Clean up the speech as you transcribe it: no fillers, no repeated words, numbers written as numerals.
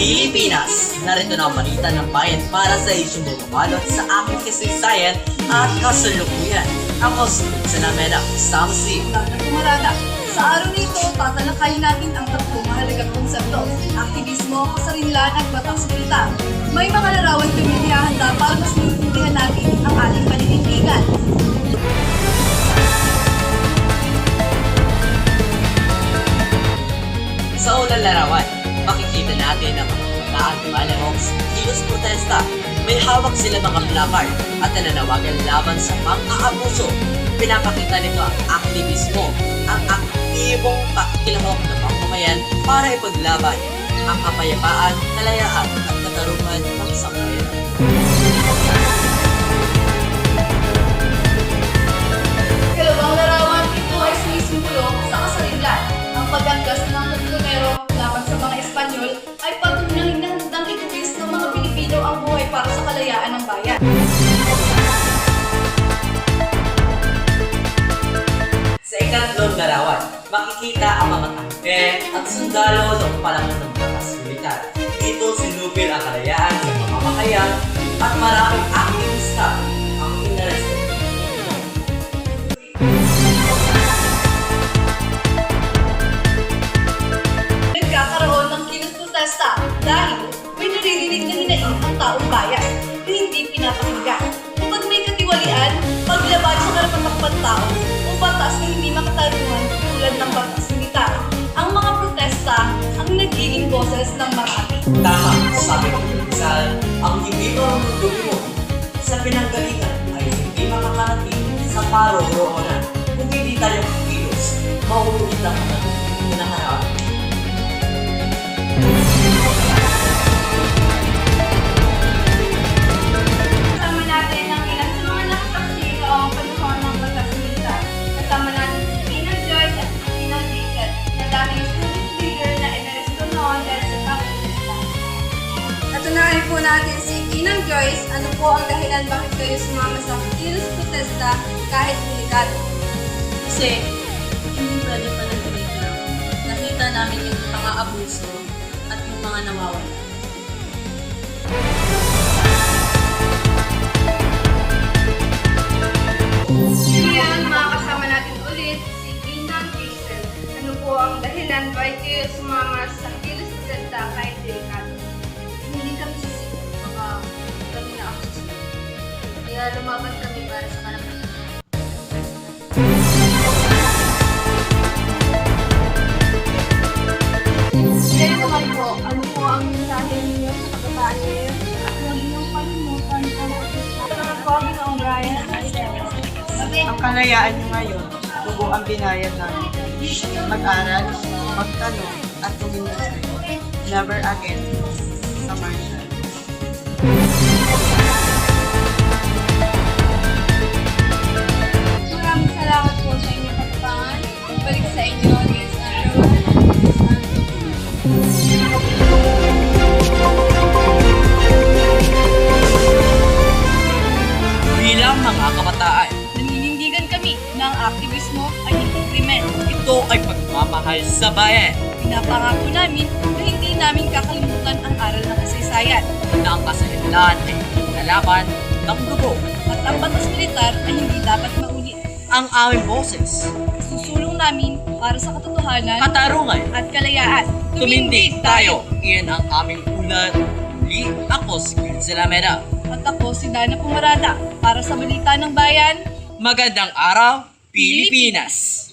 Pilipinas! Narito na ang balita ng bayan para sa isyong bumabalot sa aking kasaysayan at kasalukuyan. Ako si Salameda, kasama si Kumarada. Sa araw nito, tatalakayin natin ang tatlong mahalagang konsepto: aktivismo, kasarinlan at batas militar. May mga larawan kami nihahanda para mas maintindihan natin ang ating paninindigan. Sa unang larawan, makikita natin ang mga kabataan malamang sa kilos protesta. May hawak sila mga placard at nananawagan laban sa pang-aabuso. Pinapakita nito ang aktivismo, ang aktibong pakikilahok ng mamamayan para ipaglaban ang kapayapaan, kalayaan at katarungan ng sambayanan. Ikalawang larawan, ito ay sumisimbolo sa kasarinlan. Ang paganggas ng Tatlonero laban sa mga Espanyol ay patunay na handang ituwis ng mga Pilipino ang buhay para sa kalayaan ng bayan. Sa ikatlong larawan, makikita ang mga tangke at sundalo ng panahon ng batas militar. Dito sinupil ang kalayaan sa mamamayan at maraming aktivista ang inaresto. Nagkakaroon ng kilos protesta dahil may naririnig na hinaing ang taong bayan na hindi pinapakinggan. Kapag may katiwalian, paglabag sa karapatang tao o batas na hindi makatarungan tulad ng batas militar. Ang mga protesta ang nagiging boses ng marami. Tama, sabi ng Rizal, ang hindi marunong dumimo sa pinanggalingan ay hindi makakarating sa paroroonan. Kung hindi tayo kilos, mauulit ang mga nakaraan. Kasama natin ang ilan sa mga nakasaksi noong panahon ng batas militar. Kasama natin si Pinang Joyce at si Pinang Jacob na dating student leader na inaresto noon dahil sa pagprotesta. Natunayan po natin si Pinang Joyce, ano po ang dahilan bakit kayo sumama sa kilos protesta kahit delikado? Kasi hindi pwede panatiligan. Nakita namin yung mga abuso at yung mga nawawala. Ngayon, mga kasama natin ulit si Pinang Jason. Ano po ang dahilan bakit kayo sumama sa kilos protesta kahit delikado? Hindi kami sisip, baka kami na ako sisip. Kaya lumaban kami para sa karapatan. Kayo naman po, ano po ang mensahe ninyo sa kabataan ngayon? At huwag niyong kalimutan ang pagkakita. Ano po, Ginoong Brian? Ang kalayaan nyo ngayon, dugo ang binayad namin. Mag-aral, magtanong, at tuminasay. Never again sa Marshall. Maraming salamat po sa inyong katapangan. Balik sa inyo, Miss Andrew. Bilang mga kabataan, Naninindigan kami na ang aktivismo ay hindi krimen. ito ay pagmamahal sa bayan Pinapangako namin na hindi namin kakalimutan ang aral ng kasaysayan. na ang kasalinlan ay nalaban ng dugo. At ang batas militar ay hindi dapat maulit. Ang aming boses, Susulong namin para sa katotohanan katarungan, at kalayaan. tumindig tayo. Iyan ang aming ulat. Muli ako si Salameda. At ako si Dana Pumarada para sa Balita ng Bayan. Magandang araw, Pilipinas!